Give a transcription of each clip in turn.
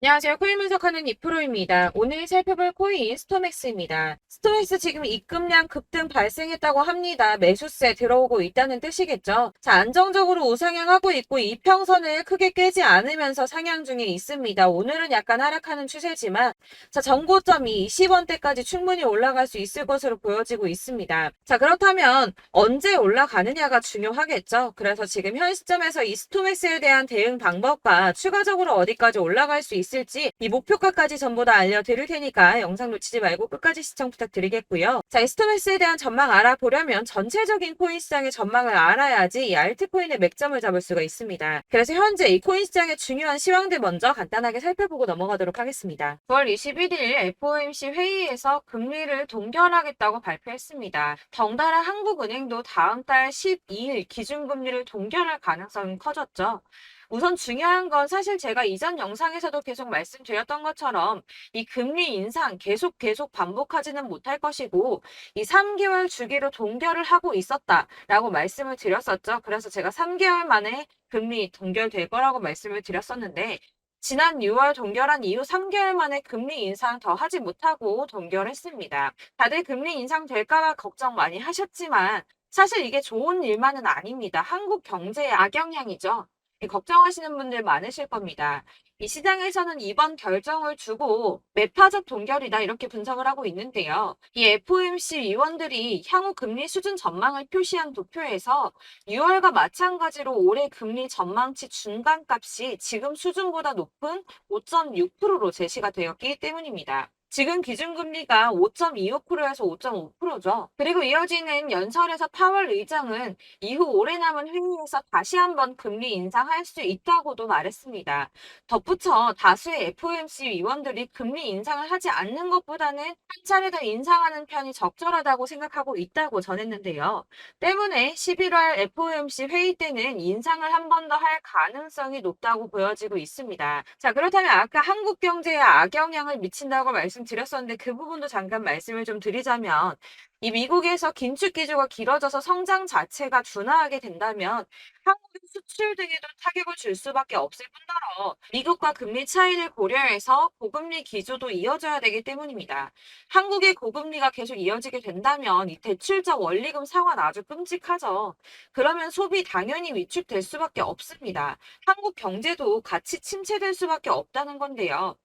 안녕하세요. 코인 분석하는 이프로입니다. 오늘 살펴볼 코인 스토맥스입니다. 스토맥스 지금 입금량 급등 발생했다고 합니다. 매수세 들어오고 있다는 뜻이겠죠. 자, 안정적으로 우상향하고 있고 이평선을 크게 깨지 않으면서 상향 중에 있습니다. 오늘은 약간 하락하는 추세지만 자, 전고점이 20원대까지 충분히 올라갈 수 있을 것으로 보여지고 있습니다. 자, 그렇다면 언제 올라가느냐가 중요하겠죠. 그래서 지금 현 시점에서 이 스토맥스에 대한 대응 방법과 추가적으로 어디까지 올라갈 수 있을지 이 목표가까지 전부 다 알려드릴 테니까 영상 놓치지 말고 끝까지 시청 부탁드리겠고요. 자, 이 스토맥스에 대한 전망 알아보려면 전체적인 코인 시장의 전망을 알아야지 이 알트코인의 맥점을 잡을 수가 있습니다. 그래서 현재 이 코인 시장의 중요한 시황들 먼저 간단하게 살펴보고 넘어가도록 하겠습니다. 9월 21일 FOMC 회의에서 금리를 동결하겠다고 발표했습니다. 덩달아 한국은행도 다음 달 12일 기준금리를 동결할 가능성이 커졌죠. 우선 중요한 건 사실 제가 이전 영상에서도 계속 말씀드렸던 것처럼 이 금리 인상 계속 반복하지는 못할 것이고 이 3개월 주기로 동결을 하고 있었다라고 말씀을 드렸었죠. 그래서 제가 3개월 만에 금리 동결될 거라고 말씀을 드렸었는데 지난 6월 동결한 이후 3개월 만에 금리 인상 더 하지 못하고 동결했습니다. 다들 금리 인상 될까봐 걱정 많이 하셨지만 사실 이게 좋은 일만은 아닙니다. 한국 경제에 악영향이죠. 걱정하시는 분들 많으실 겁니다. 이 시장에서는 이번 결정을 두고 매파적 동결이다 이렇게 분석을 하고 있는데요. 이 FOMC 위원들이 향후 금리 수준 전망을 표시한 도표에서 6월과 마찬가지로 올해 금리 전망치 중간값이 지금 수준보다 높은 5.6%로 제시가 되었기 때문입니다. 지금 기준금리가 5.25%에서 5.5%죠. 그리고 이어지는 연설에서 파월 의장은 이후 오래 남은 회의에서 다시 한번 금리 인상할 수 있다고도 말했습니다. 덧붙여 다수의 FOMC 위원들이 금리 인상을 하지 않는 것보다는 한 차례 더 인상하는 편이 적절하다고 생각하고 있다고 전했는데요. 때문에 11월 FOMC 회의 때는 인상을 한 번 더 할 가능성이 높다고 보여지고 있습니다. 자, 그렇다면 아까 한국 경제에 악영향을 미친다고 말씀드렸었는데 그 부분도 잠깐 말씀을 좀 드리자면 이 미국에서 긴축 기조가 길어져서 성장 자체가 둔화하게 된다면 한국의 수출 등에도 타격을 줄 수밖에 없을 뿐더러 미국과 금리 차이를 고려해서 고금리 기조도 이어져야 되기 때문입니다. 한국의 고금리가 계속 이어지게 된다면 이 대출자 원리금 상환 아주 끔찍하죠. 그러면 소비 당연히 위축될 수밖에 없습니다. 한국 경제도 같이 침체될 수밖에 없다는 건데요.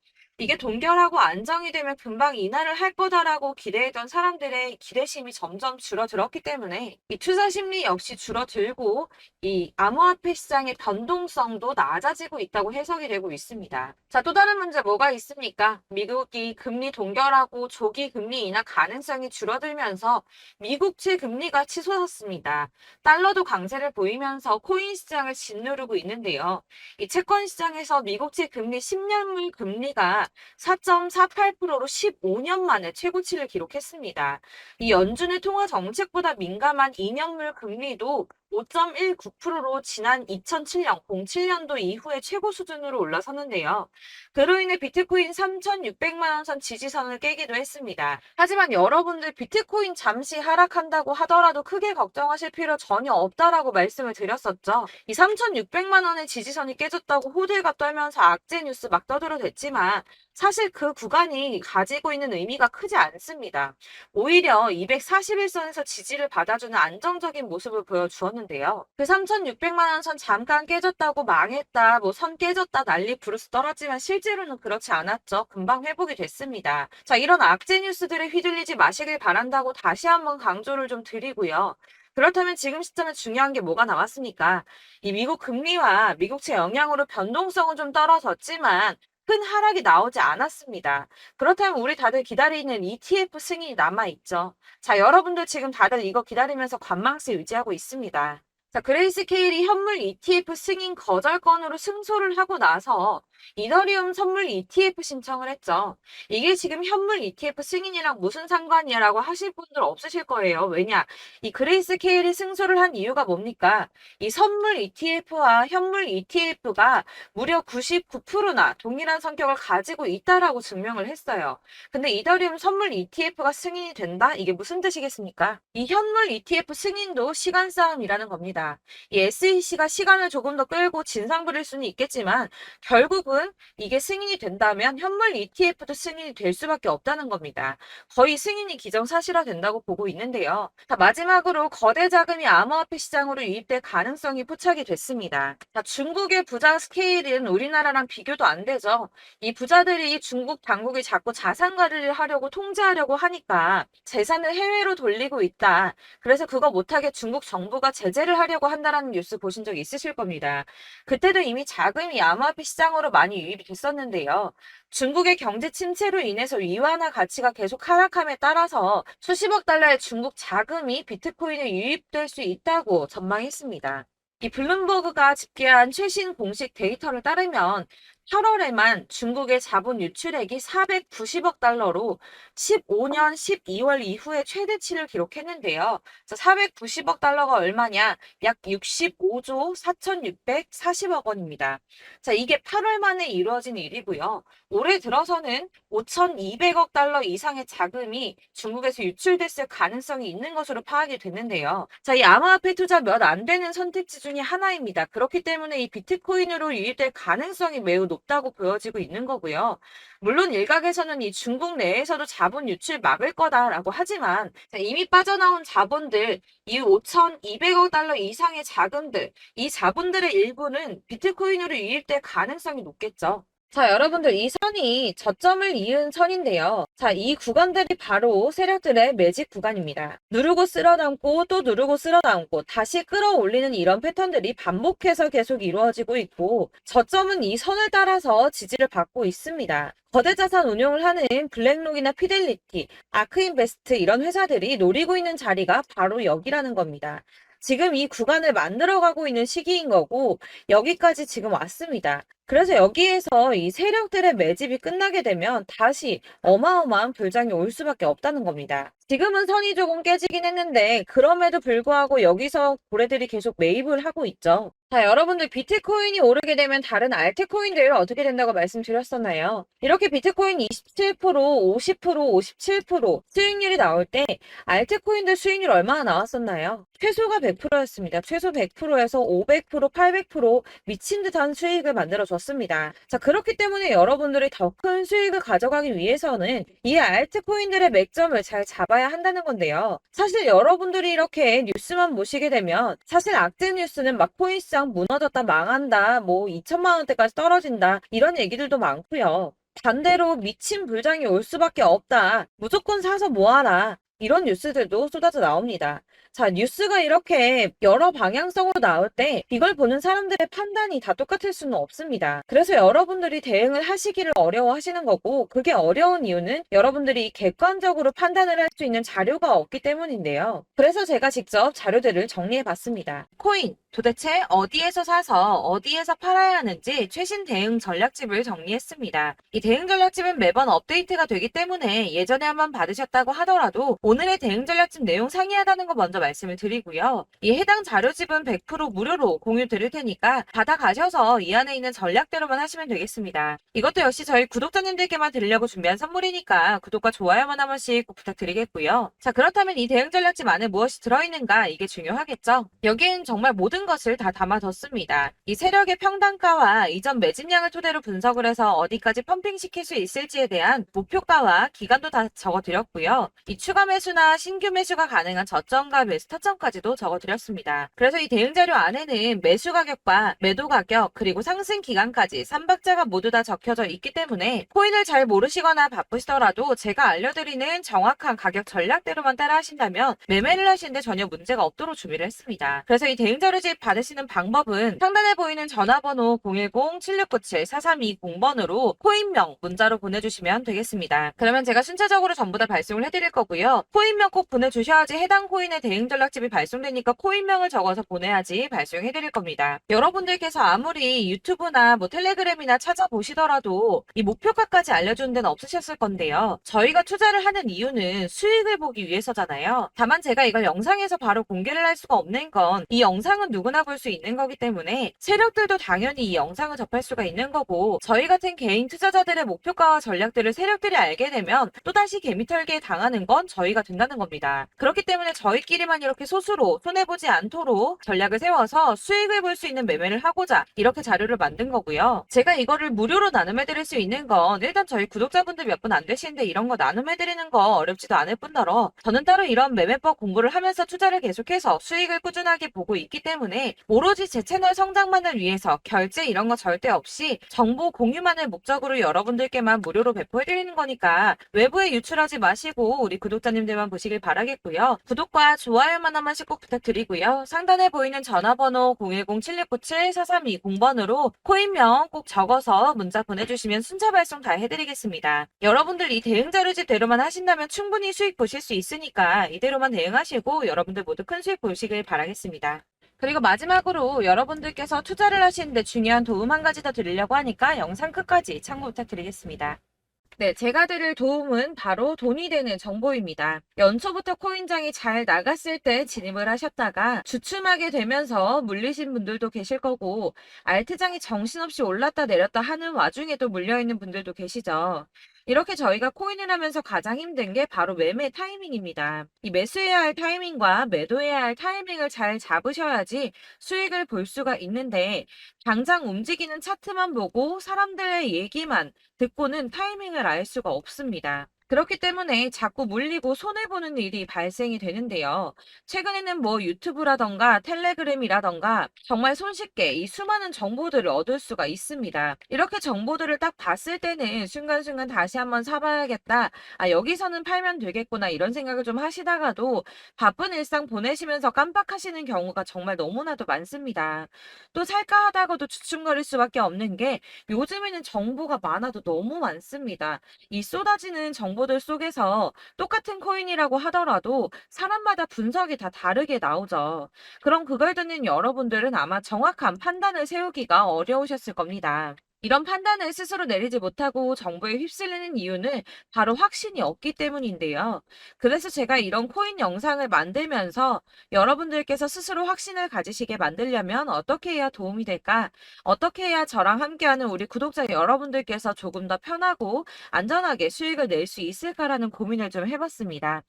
이게 동결하고 안정이 되면 금방 인하를 할 거다라고 기대했던 사람들의 기대심이 점점 줄어들었기 때문에 이 투자 심리 역시 줄어들고 이 암호화폐 시장의 변동성도 낮아지고 있다고 해석이 되고 있습니다. 자, 또 다른 문제 뭐가 있습니까? 미국이 금리 동결하고 조기 금리 인하 가능성이 줄어들면서 미국채 금리가 치솟았습니다. 달러도 강세를 보이면서 코인 시장을 짓누르고 있는데요. 이 채권 시장에서 미국채 금리 10년물 금리가 4.48%로 15년 만에 최고치를 기록했습니다. 이 연준의 통화 정책보다 민감한 2년물 금리도 5.19%로 지난 2007년, 07년도 이후에 최고 수준으로 올라섰는데요. 그로 인해 비트코인 3,600만 원 선 지지선을 깨기도 했습니다. 하지만 여러분들 비트코인 잠시 하락한다고 하더라도 크게 걱정하실 필요 전혀 없다라고 말씀을 드렸었죠. 이 3,600만 원의 지지선이 깨졌다고 호들갑 떨면서 악재 뉴스 막 떠들어댔지만 사실 그 구간이 가지고 있는 의미가 크지 않습니다. 오히려 241선에서 지지를 받아주는 안정적인 모습을 보여주었는데요. 그 3,600만 원 선 잠깐 깨졌다고 망했다, 뭐 선 깨졌다 난리 부르스 떨었지만 실제로는 그렇지 않았죠. 금방 회복이 됐습니다. 자, 이런 악재 뉴스들에 휘둘리지 마시길 바란다고 다시 한번 강조를 좀 드리고요. 그렇다면 지금 시점에 중요한 게 뭐가 남았습니까? 이 미국 금리와 미국채 영향으로 변동성은 좀 떨어졌지만 큰 하락이 나오지 않았습니다. 그렇다면 우리 다들 기다리는 ETF 승인이 남아있죠. 자, 여러분들 지금 다들 이거 기다리면서 관망세 유지하고 있습니다. 자, 그레이스케일이 현물 ETF 승인 거절 건으로 승소를 하고 나서 이더리움 선물 ETF 신청을 했죠. 이게 지금 현물 ETF 승인이랑 무슨 상관이야라고 하실 분들 없으실 거예요. 왜냐? 이 그레이스케일이 승소를 한 이유가 뭡니까? 이 선물 ETF와 현물 ETF가 무려 99%나 동일한 성격을 가지고 있다라고 증명을 했어요. 근데 이더리움 선물 ETF가 승인이 된다? 이게 무슨 뜻이겠습니까? 이 현물 ETF 승인도 시간 싸움이라는 겁니다. 이 SEC가 시간을 조금 더 끌고 진상 부릴 수는 있겠지만 결국 결국은 이게 승인이 된다면 현물 ETF도 승인이 될 수밖에 없다는 겁니다. 거의 승인이 기정사실화 된다고 보고 있는데요. 자, 마지막으로 거대 자금이 암호화폐 시장으로 유입될 가능성이 포착이 됐습니다. 자, 중국의 부자 스케일은 우리나라랑 비교도 안 되죠. 이 부자들이 중국 당국이 자꾸 자산 관리를 하려고 통제하려고 하니까 재산을 해외로 돌리고 있다. 그래서 그거 못하게 중국 정부가 제재를 하려고 한다라는 뉴스 보신 적 있으실 겁니다. 그때도 이미 자금이 암호화폐 시장으로 많이 유입이 됐었는데요. 중국의 경제 침체로 인해서 위안화 가치가 계속 하락함에 따라서 수십억 달러의 중국 자금이 비트코인에 유입될 수 있다고 전망했습니다. 이 블룸버그가 집계한 최신 공식 데이터를 따르면 8월에만 중국의 자본 유출액이 490억 달러로 15년 12월 이후에 최대치를 기록했는데요. 490억 달러가 얼마냐? 약 65조 4,640억 원입니다. 자, 이게 8월 만에 이루어진 일이고요. 올해 들어서는 5,200억 달러 이상의 자금이 중국에서 유출됐을 가능성이 있는 것으로 파악이 됐는데요. 자, 이 암호화폐 투자 몇 안 되는 선택지 중에 하나입니다. 그렇기 때문에 이 비트코인으로 유입될 가능성이 매우 높다고 보여지고 있는 거고요. 물론 일각에서는 이 중국 내에서도 자본 유출 막을 거다라고 하지만 이미 빠져나온 자본들, 이 5,200억 달러 이상의 자금들, 이 자본들의 일부는 비트코인으로 유입될 가능성이 높겠죠. 자, 여러분들 이 선이 저점을 이은 선인데요. 자, 이 구간들이 바로 세력들의 매직 구간입니다. 누르고 쓸어담고 또 누르고 쓸어담고 다시 끌어올리는 이런 패턴들이 반복해서 계속 이루어지고 있고 저점은 이 선을 따라서 지지를 받고 있습니다. 거대 자산 운용을 하는 블랙록이나 피델리티, 아크인베스트 이런 회사들이 노리고 있는 자리가 바로 여기라는 겁니다. 지금 이 구간을 만들어가고 있는 시기인 거고 여기까지 지금 왔습니다. 그래서 여기에서 이 세력들의 매집이 끝나게 되면 다시 어마어마한 불장이 올 수밖에 없다는 겁니다. 지금은 선이 조금 깨지긴 했는데 그럼에도 불구하고 여기서 고래들이 계속 매입을 하고 있죠. 자, 여러분들 비트코인이 오르게 되면 다른 알트코인들 어떻게 된다고 말씀드렸었나요? 이렇게 비트코인 27%, 50%, 57% 수익률이 나올 때 알트코인들 수익률 얼마나 나왔었나요? 최소가 100%였습니다. 최소 100%에서 500%, 800% 미친 듯한 수익을 만들어줬습니다. 자, 그렇기 때문에 여러분들이 더 큰 수익을 가져가기 위해서는 이 알트코인들의 맥점을 잘 잡아야 한다는 건데요. 사실 여러분들이 이렇게 뉴스만 보시게 되면 사실 악재 뉴스는 막 코인시장 무너졌다, 망한다, 뭐 2천만 원대까지 떨어진다 이런 얘기들도 많고요. 반대로 미친 불장이 올 수밖에 없다. 무조건 사서 모아라. 이런 뉴스들도 쏟아져 나옵니다. 자, 뉴스가 이렇게 여러 방향성으로 나올 때 이걸 보는 사람들의 판단이 다 똑같을 수는 없습니다. 그래서 여러분들이 대응을 하시기를 어려워하시는 거고 그게 어려운 이유는 여러분들이 객관적으로 판단을 할 수 있는 자료가 없기 때문인데요. 그래서 제가 직접 자료들을 정리해 봤습니다. 코인, 도대체 어디에서 사서 어디에서 팔아야 하는지 최신 대응 전략집을 정리했습니다. 이 대응 전략집은 매번 업데이트가 되기 때문에 예전에 한번 받으셨다고 하더라도 오늘의 대응 전략집 내용 상이하다는 거 먼저 말씀을 드리고요. 이 해당 자료집은 100% 무료로 공유 드릴 테니까 받아가셔서 이 안에 있는 전략대로만 하시면 되겠습니다. 이것도 역시 저희 구독자님들께만 드리려고 준비한 선물이니까 구독과 좋아요만 한 번씩 꼭 부탁드리겠고요. 자, 그렇다면 이 대응 전략집 안에 무엇이 들어있는가 이게 중요하겠죠. 여기엔 정말 모든 것을 다 담아뒀습니다. 이 세력의 평단가와 이전 매집량을 토대로 분석을 해서 어디까지 펌핑시킬 수 있을지에 대한 목표가와 기간도 다 적어드렸고요. 이 추가 매수나 신규 매수가 가능한 저점과 매수 타점까지도 적어드렸습니다. 그래서 이 대응 자료 안에는 매수 가격과 매도 가격 그리고 상승 기간까지 3박자가 모두 다 적혀져 있기 때문에 코인을 잘 모르시거나 바쁘시더라도 제가 알려드리는 정확한 가격 전략대로만 따라 하신다면 매매를 하시는데 전혀 문제가 없도록 준비를 했습니다. 그래서 이 대응 자료집 받으시는 방법은 상단에 보이는 전화번호 010-7697-4320번으로 코인명 문자로 보내주시면 되겠습니다. 그러면 제가 순차적으로 전부 다 발송을 해드릴 거고요. 코인명 꼭 보내주셔야지 해당 코인의 대응 전략집이 발송되니까 코인명을 적어서 보내야지 발송해드릴 겁니다. 여러분들께서 아무리 유튜브나 뭐 텔레그램이나 찾아보시더라도 이 목표가까지 알려주는 데는 없으셨을 건데요. 저희가 투자를 하는 이유는 수익을 보기 위해서잖아요. 다만 제가 이걸 영상에서 바로 공개를 할 수가 없는 건 이 영상은 누구나 볼 수 있는 거기 때문에 세력들도 당연히 이 영상을 접할 수가 있는 거고, 저희 같은 개인 투자자들의 목표가와 전략들을 세력들이 알게 되면 또다시 개미털기에 당하는 건 저희가 된다는 겁니다. 그렇기 때문에 저희끼리만 이렇게 소수로 손해보지 않도록 전략을 세워서 수익을 볼 수 있는 매매를 하고자 이렇게 자료를 만든 거고요. 제가 이거를 무료로 나눔해드릴 수 있는 건 일단 저희 구독자분들 몇 분 안 되시는데 이런 거 나눔해드리는 거 어렵지도 않을 뿐더러 저는 따로 이런 매매법 공부를 하면서 투자를 계속해서 수익을 꾸준하게 보고 있기 때문에 오로지 제 채널 성장만을 위해서 결제 이런 거 절대 없이 정보 공유만을 목적으로 여러분들께만 무료로 배포해드리는 거니까 외부에 유출하지 마시고 우리 구독자님들만 보시길 바라겠고요. 구독과 좋아요만 한 번씩 꼭 부탁드리고요. 상단에 보이는 전화번호 010-7697-4320번으로 코인명 꼭 적어서 문자 보내주시면 순차 발송 다 해드리겠습니다. 여러분들 이 대응 자료집대로만 하신다면 충분히 수익 보실 수 있으니까 이대로만 대응하시고 여러분들 모두 큰 수익 보시길 바라겠습니다. 그리고 마지막으로 여러분들께서 투자를 하시는데 중요한 도움 한 가지 더 드리려고 하니까 영상 끝까지 참고 부탁드리겠습니다. 네, 제가 드릴 도움은 바로 돈이 되는 정보입니다. 연초부터 코인장이 잘 나갔을 때 진입을 하셨다가 주춤하게 되면서 물리신 분들도 계실 거고, 알트장이 정신없이 올랐다 내렸다 하는 와중에도 물려있는 분들도 계시죠. 이렇게 저희가 코인을 하면서 가장 힘든 게 바로 매매 타이밍입니다. 이 매수해야 할 타이밍과 매도해야 할 타이밍을 잘 잡으셔야지 수익을 볼 수가 있는데, 당장 움직이는 차트만 보고 사람들의 얘기만 듣고는 타이밍을 알 수가 없습니다. 그렇기 때문에 자꾸 물리고 손해보는 일이 발생이 되는데요. 최근에는 뭐 유튜브라던가 텔레그램이라던가 정말 손쉽게 이 수많은 정보들을 얻을 수가 있습니다. 이렇게 정보들을 딱 봤을 때는 순간순간 다시 한번 사봐야겠다. 아, 여기서는 팔면 되겠구나. 이런 생각을 좀 하시다가도 바쁜 일상 보내시면서 깜빡하시는 경우가 정말 너무나도 많습니다. 또 살까 하다가도 주춤거릴 수밖에 없는 게 요즘에는 정보가 많아도 너무 많습니다. 이 쏟아지는 정보들 속에서 똑같은 코인이라고 하더라도 사람마다 분석이 다 다르게 나오죠. 그럼 그걸 듣는 여러분들은 아마 정확한 판단을 세우기가 어려우셨을 겁니다. 이런 판단을 스스로 내리지 못하고 정보에 휩쓸리는 이유는 바로 확신이 없기 때문인데요. 그래서 제가 이런 코인 영상을 만들면서 여러분들께서 스스로 확신을 가지시게 만들려면 어떻게 해야 도움이 될까? 어떻게 해야 저랑 함께하는 우리 구독자 여러분들께서 조금 더 편하고 안전하게 수익을 낼 수 있을까라는 고민을 좀 해봤습니다.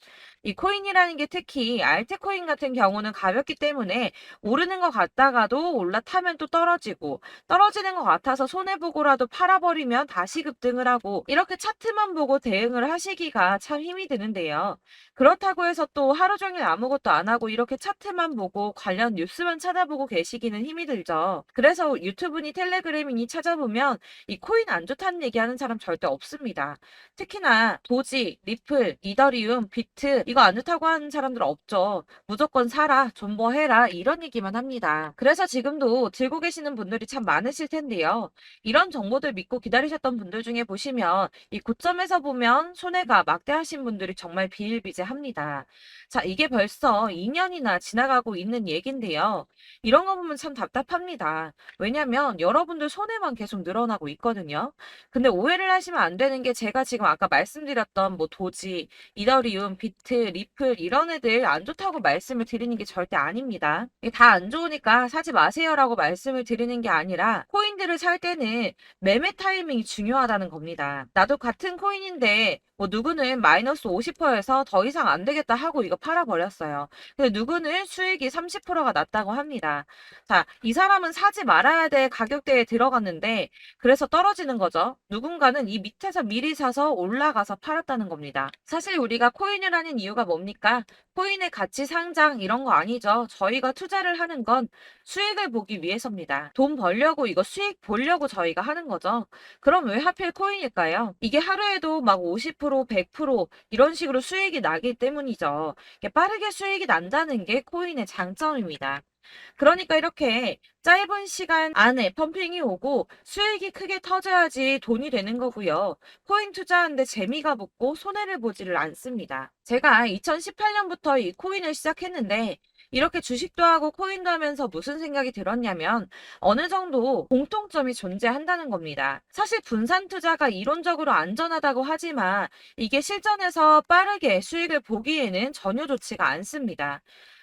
이 코인이라는 게 특히 알트코인 같은 경우는 가볍기 때문에 오르는 것 같다가도 올라타면 또 떨어지고, 떨어지는 것 같아서 손해보고라도 팔아버리면 다시 급등을 하고, 이렇게 차트만 보고 대응을 하시기가 참 힘이 드는데요. 그렇다고 해서 또 하루 종일 아무것도 안 하고 이렇게 차트만 보고 관련 뉴스만 찾아보고 계시기는 힘이 들죠. 그래서 유튜브니 텔레그램이니 찾아보면 이 코인 안 좋다는 얘기하는 사람 절대 없습니다. 특히나 도지, 리플, 이더리움, 비트 이거 안 좋다고 하는 사람들 없죠. 무조건 사라, 존버해라 이런 얘기만 합니다. 그래서 지금도 들고 계시는 분들이 참 많으실 텐데요. 이런 정보들 믿고 기다리셨던 분들 중에 보시면 이 고점에서 보면 손해가 막대하신 분들이 정말 비일비재합니다. 자, 이게 벌써 2년이나 지나가고 있는 얘긴데요. 이런 거 보면 참 답답합니다. 왜냐면 여러분들 손해만 계속 늘어나고 있거든요. 근데 오해를 하시면 안 되는 게 제가 지금 아까 말씀드렸던 뭐 도지, 이더리움, 비트, 리플 이런 애들 안 좋다고 말씀을 드리는 게 절대 아닙니다. 이게 다 안 좋으니까 사지 마세요라고 말씀을 드리는 게 아니라 코인들을 살 때는 매매 타이밍이 중요하다는 겁니다. 나도 같은 코인인데 뭐 누구는 마이너스 50%에서 더 이상 안 되겠다 하고 이거 팔아버렸어요. 근데 누구는 수익이 30%가 났다고 합니다. 자, 이 사람은 사지 말아야 될 가격대에 들어갔는데 그래서 떨어지는 거죠. 누군가는 이 밑에서 미리 사서 올라가서 팔았다는 겁니다. 사실 우리가 코인을 하는 이유가 뭡니까? 코인의 가치 상장 이런 거 아니죠. 저희가 투자를 하는 건 수익을 보기 위해서입니다. 돈 벌려고 이거 수익 보려고 저희가 하는 거죠. 그럼 왜 하필 코인일까요? 이게 하루에도 막 50%, 100% 이런 식으로 수익이 나기 때문이죠. 이게 빠르게 수익이 난다는 게 코인의 장점입니다. 그러니까 이렇게 짧은 시간 안에 펌핑이 오고 수익이 크게 터져야지 돈이 되는 거고요. 코인 투자하는데 재미가 붙고 손해를 보지를 않습니다. 제가 2018년부터 이 코인을 시작했는데 이렇게 주식도 하고 코인도 하면서 무슨 생각이 들었냐면 어느 정도 공통점이 존재한다는 겁니다. 사실 분산 투자가 이론적으로 안전하다고 하지만 이게 실전에서 빠르게 수익을 보기에는 전혀 좋지가 않습니다.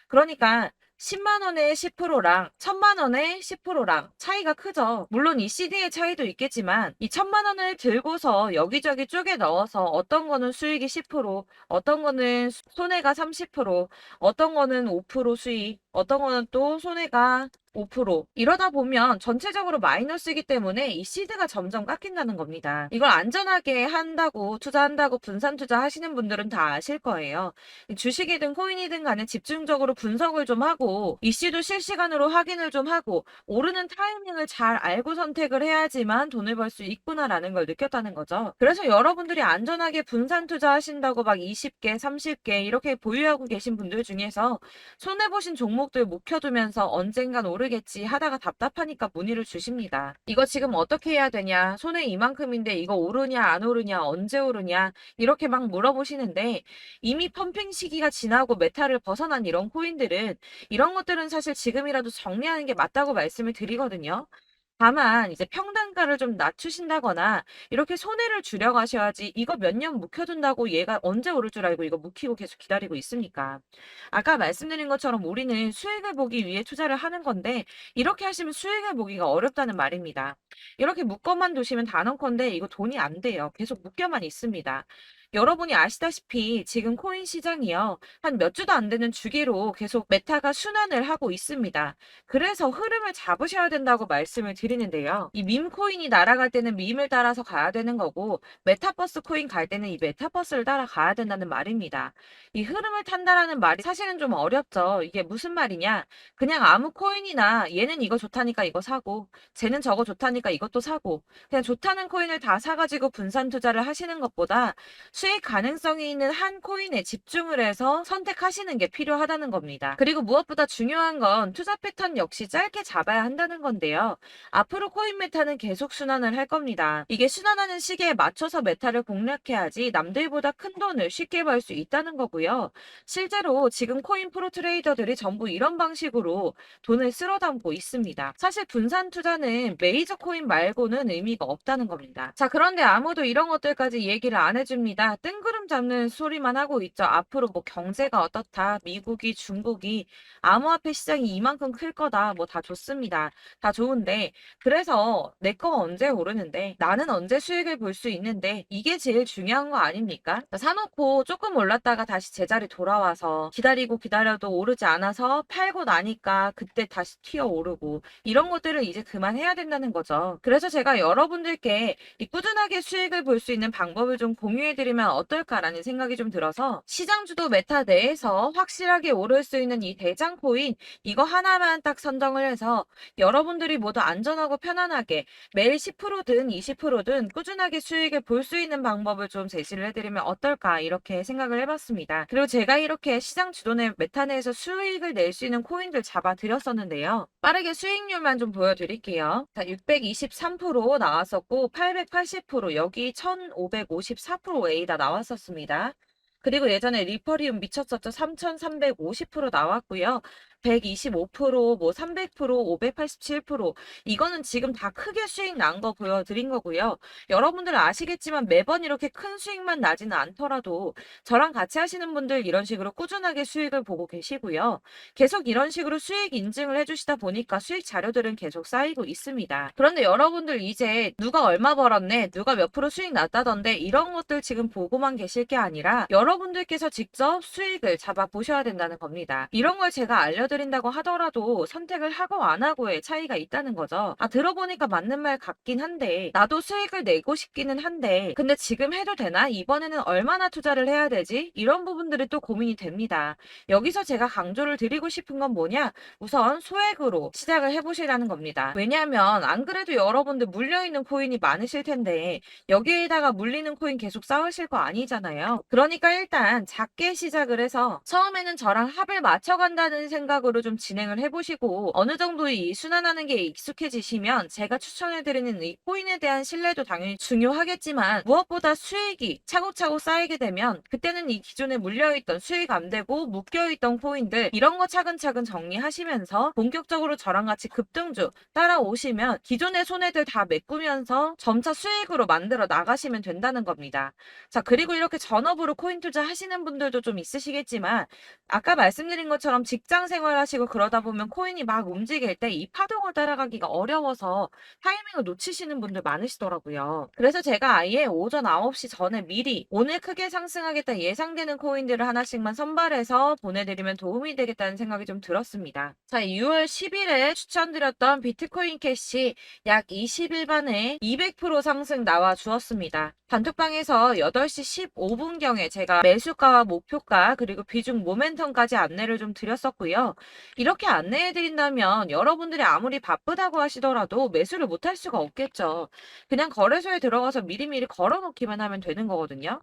그러니까 10만 원에 10%랑 1000만 원에 10%랑 차이가 크죠. 물론 이 CD의 차이도 있겠지만 이 1000만 원을 들고서 여기저기 쪼개 넣어서 어떤 거는 수익이 10%, 어떤 거는 손해가 30%, 어떤 거는 5% 수익, 어떤 거는 또 손해가 5%. 이러다 보면 전체적으로 마이너스이기 때문에 이 시드가 점점 깎인다는 겁니다. 이걸 안전하게 한다고 투자한다고 분산 투자하시는 분들은 다 아실 거예요. 주식이든 코인이든 간에 집중적으로 분석을 좀 하고 이슈도 실시간으로 확인을 좀 하고 오르는 타이밍을 잘 알고 선택을 해야지만 돈을 벌 수 있구나라는 걸 느꼈다는 거죠. 그래서 여러분들이 안전하게 분산 투자하신다고 막 20개, 30개 이렇게 보유하고 계신 분들 중에서 손해보신 종목들 묵혀두면서 언젠간 오르겠지 하다가 답답하니까 문의를 주십니다. 이거 지금 어떻게 해야 되냐? 손해 이만큼인데 이거 오르냐 안 오르냐 언제 오르냐 이렇게 막 물어보시는데 이미 펌핑 시기가 지나고 메타를 벗어난 이런 코인들은 이런 것들은 사실 지금이라도 정리하는 게 맞다고 말씀을 드리거든요. 다만 이제 평단가를 좀 낮추신다거나 이렇게 손해를 줄여가셔야지 이거 몇 년 묵혀둔다고 얘가 언제 오를 줄 알고 이거 묵히고 계속 기다리고 있습니까? 아까 말씀드린 것처럼 우리는 수익을 보기 위해 투자를 하는 건데 이렇게 하시면 수익을 보기가 어렵다는 말입니다. 이렇게 묶어만 두시면 단언컨대 이거 돈이 안 돼요. 계속 묶여만 있습니다. 여러분이 아시다시피 지금 코인 시장이요. 한 몇 주도 안 되는 주기로 계속 메타가 순환을 하고 있습니다. 그래서 흐름을 잡으셔야 된다고 말씀을 드리는데요. 이 밈 코인이 날아갈 때는 밈을 따라서 가야 되는 거고 메타버스 코인 갈 때는 이 메타버스를 따라가야 된다는 말입니다. 이 흐름을 탄다라는 말이 사실은 좀 어렵죠. 이게 무슨 말이냐? 그냥 아무 코인이나 얘는 이거 좋다니까 이거 사고 쟤는 저거 좋다니까 이것도 사고 그냥 좋다는 코인을 다 사가지고 분산 투자를 하시는 것보다 수익 가능성이 있는 한 코인에 집중을 해서 선택하시는 게 필요하다는 겁니다. 그리고 무엇보다 중요한 건 투자 패턴 역시 짧게 잡아야 한다는 건데요. 앞으로 코인 메타는 계속 순환을 할 겁니다. 이게 순환하는 시기에 맞춰서 메타를 공략해야지 남들보다 큰 돈을 쉽게 벌 수 있다는 거고요. 실제로 지금 코인 프로 트레이더들이 전부 이런 방식으로 돈을 쓸어 담고 있습니다. 사실 분산 투자는 메이저 코인 말고는 의미가 없다는 겁니다. 자, 그런데 아무도 이런 것들까지 얘기를 안 해줍니다. 뜬구름 잡는 소리만 하고 있죠. 앞으로 뭐 경제가 어떻다, 미국이, 중국이, 암호화폐 시장이 이만큼 클 거다, 뭐 다 좋습니다. 다 좋은데, 그래서 내 거 언제 오르는데, 나는 언제 수익을 볼 수 있는데, 이게 제일 중요한 거 아닙니까? 사놓고 조금 올랐다가 다시 제자리 돌아와서 기다리고 기다려도 오르지 않아서 팔고 나니까 그때 다시 튀어 오르고, 이런 것들을 이제 그만해야 된다는 거죠. 그래서 제가 여러분들께 이 꾸준하게 수익을 볼 수 있는 방법을 좀 공유해드리면 어떨까라는 생각이 좀 들어서 시장주도 메타 내에서 확실하게 오를 수 있는 이 대장 코인 이거 하나만 딱 선정을 해서 여러분들이 모두 안전하고 편안하게 매일 10%든 20%든 꾸준하게 수익을 볼 수 있는 방법을 좀 제시를 해드리면 어떨까 이렇게 생각을 해봤습니다. 그리고 제가 이렇게 시장 주도내 메타 내에서 수익을 낼 수 있는 코인들 잡아드렸었는데요. 빠르게 수익률만 좀 보여드릴게요. 자, 623% 나왔었고 880% 여기 1554% A 다 나왔었습니다. 그리고 예전에 리퍼리움 미쳤었죠. 3350% 나왔고요. 125%, 뭐 300%, 587% 이거는 지금 다 크게 수익 난 거 보여드린 거고요. 여러분들 아시겠지만 매번 이렇게 큰 수익만 나지는 않더라도 저랑 같이 하시는 분들 이런 식으로 꾸준하게 수익을 보고 계시고요. 계속 이런 식으로 수익 인증을 해주시다 보니까 수익 자료들은 계속 쌓이고 있습니다. 그런데 여러분들 이제 누가 얼마 벌었네, 누가 몇 프로 수익 났다던데 이런 것들 지금 보고만 계실 게 아니라 여러분들께서 직접 수익을 잡아 보셔야 된다는 겁니다. 이런 걸 제가 알려드린다고 하더라도 선택을 하고 안 하고의 차이가 있다는 거죠. 아, 들어보니까 맞는 말 같긴 한데 나도 수익을 내고 싶기는 한데 근데 지금 해도 되나? 이번에는 얼마나 투자를 해야 되지? 이런 부분들이 또 고민이 됩니다. 여기서 제가 강조를 드리고 싶은 건 뭐냐? 우선 소액으로 시작을 해보시라는 겁니다. 왜냐하면 안 그래도 여러분들 물려있는 코인이 많으실 텐데 여기에다가 물리는 코인 계속 쌓으실 거 아니잖아요. 그러니까 일단 작게 시작을 해서 처음에는 저랑 합을 맞춰간다는 생각으로 좀 진행을 해보시고 어느 정도 이 순환하는 게 익숙해지시면 제가 추천해드리는 이 코인에 대한 신뢰도 당연히 중요하겠지만 무엇보다 수익이 차곡차곡 쌓이게 되면 그때는 이 기존에 물려있던 수익 안 되고 묶여있던 코인들 이런 거 차근차근 정리하시면서 본격적으로 저랑 같이 급등주 따라오시면 기존의 손해들 다 메꾸면서 점차 수익으로 만들어 나가시면 된다는 겁니다. 자, 그리고 이렇게 전업으로 코인 투자 하시는 분들도 좀 있으시겠지만 아까 말씀드린 것처럼 직장 생활 일상생활 하시고 그러다 보면 코인이 막 움직일 때 이 파동을 따라가기가 어려워서 타이밍을 놓치시는 분들 많으시더라고요. 그래서 제가 아예 오전 9시 전에 미리 오늘 크게 상승하겠다 예상되는 코인들을 하나씩만 선발해서 보내드리면 도움이 되겠다는 생각이 좀 들었습니다. 자, 6월 10일에 추천드렸던 비트코인 캐시 약 20일 만에 200% 상승 나와 주었습니다. 단톡방에서 8시 15분경에 제가 매수가와 목표가 그리고 비중 모멘텀까지 안내를 좀 드렸었고요. 이렇게 안내해 드린다면 여러분들이 아무리 바쁘다고 하시더라도 매수를 못할 수가 없겠죠. 그냥 거래소에 들어가서 미리미리 걸어 놓기만 하면 되는 거거든요.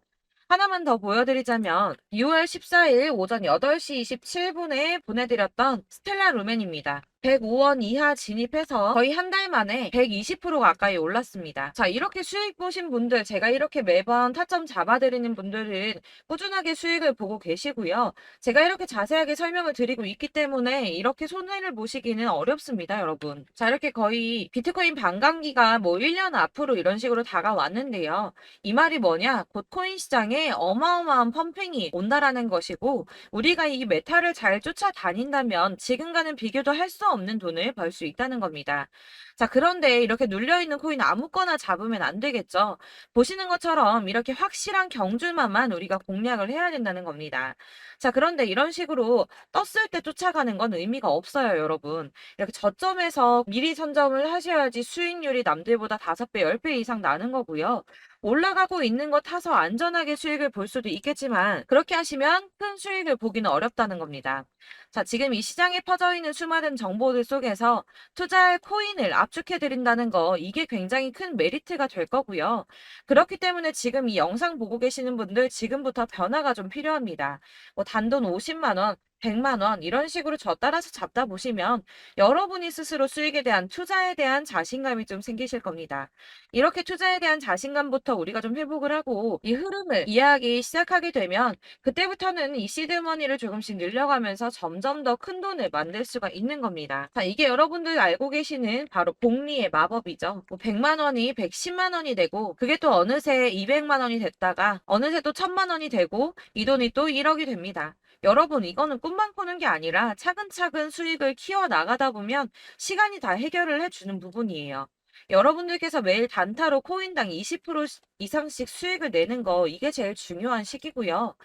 하나만 더 보여드리자면 6월 14일 오전 8시 27분에 보내드렸던 스텔라 루멘입니다. 105원 이하 진입해서 거의 한 달 만에 120% 가까이 올랐습니다. 자, 이렇게 수익 보신 분들, 제가 이렇게 매번 타점 잡아드리는 분들은 꾸준하게 수익을 보고 계시고요. 제가 이렇게 자세하게 설명을 드리고 있기 때문에 이렇게 손해를 보시기는 어렵습니다, 여러분. 자, 이렇게 거의 비트코인 반감기가 뭐 1년 앞으로 이런 식으로 다가왔는데요. 이 말이 뭐냐? 곧 코인 시장에 어마어마한 펌핑이 온다라는 것이고, 우리가 이 메타를 잘 쫓아다닌다면 지금과는 비교도 할 수 없는 돈을 벌 수 있다는 겁니다. 자, 그런데 이렇게 눌려있는 코인 아무거나 잡으면 안 되겠죠. 보시는 것처럼 이렇게 확실한 경주만만 우리가 공략을 해야 된다는 겁니다. 자, 그런데 이런 식으로 떴을 때 쫓아가는 건 의미가 없어요, 여러분. 이렇게 저점에서 미리 선점을 하셔야지 수익률이 남들보다 5배, 10배 이상 나는 거고요. 올라가고 있는 거 타서 안전하게 수익을 볼 수도 있겠지만 그렇게 하시면 큰 수익을 보기는 어렵다는 겁니다. 자, 지금 이 시장에 퍼져 있는 수많은 정보들 속에서 투자할 코인을 압축해 드린다는 거 이게 굉장히 큰 메리트가 될 거고요. 그렇기 때문에 지금 이 영상 보고 계시는 분들 지금부터 변화가 좀 필요합니다. 뭐 단돈 50만 원, 100만 원 이런 식으로 저 따라서 잡다 보시면 여러분이 스스로 수익에 대한 투자에 대한 자신감이 좀 생기실 겁니다. 이렇게 투자에 대한 자신감부터 우리가 좀 회복을 하고 이 흐름을 이해하기 시작하게 되면 그때부터는 이 시드머니를 조금씩 늘려가면서 점점 더 큰 돈을 만들 수가 있는 겁니다. 자, 이게 여러분들 알고 계시는 바로 복리의 마법이죠. 뭐 100만 원이 110만 원이 되고 그게 또 어느새 200만 원이 됐다가 어느새 또 1000만 원이 되고 이 돈이 또 1억이 됩니다. 여러분, 이거는 꿈만 꾸는 게 아니라 차근차근 수익을 키워 나가다 보면 시간이 다 해결을 해주는 부분이에요. 여러분들께서 매일 단타로 코인당 20% 이상씩 수익을 내는 거 이게 제일 중요한 시기고요.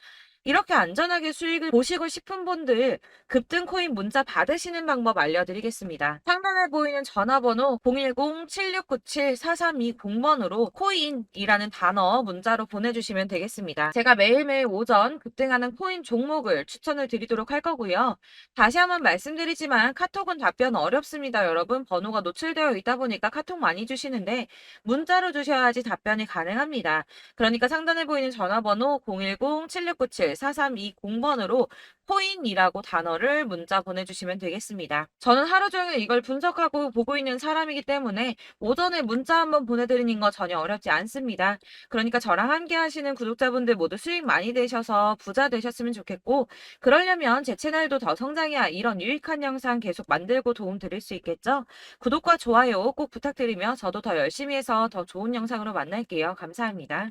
이렇게 안전하게 수익을 보시고 싶은 분들 급등 코인 문자 받으시는 방법 알려드리겠습니다. 상단에 보이는 전화번호 010-7697-4320번으로 코인이라는 단어 문자로 보내주시면 되겠습니다. 제가 매일매일 오전 급등하는 코인 종목을 추천을 드리도록 할 거고요. 다시 한번 말씀드리지만 카톡은 답변 어렵습니다. 여러분, 번호가 노출되어 있다 보니까 카톡 많이 주시는데 문자로 주셔야지 답변이 가능합니다. 그러니까 상단에 보이는 전화번호 010-7697-4320번으로 코인이라고 단어를 문자 보내주시면 되겠습니다. 저는 하루 종일 이걸 분석하고 보고 있는 사람이기 때문에 오전에 문자 한번 보내드리는 거 전혀 어렵지 않습니다. 그러니까 저랑 함께 하시는 구독자분들 모두 수익 많이 되셔서 부자 되셨으면 좋겠고 그러려면 제 채널도 더 성장해야 이런 유익한 영상 계속 만들고 도움 드릴 수 있겠죠? 구독과 좋아요 꼭 부탁드리며 저도 더 열심히 해서 더 좋은 영상으로 만날게요. 감사합니다.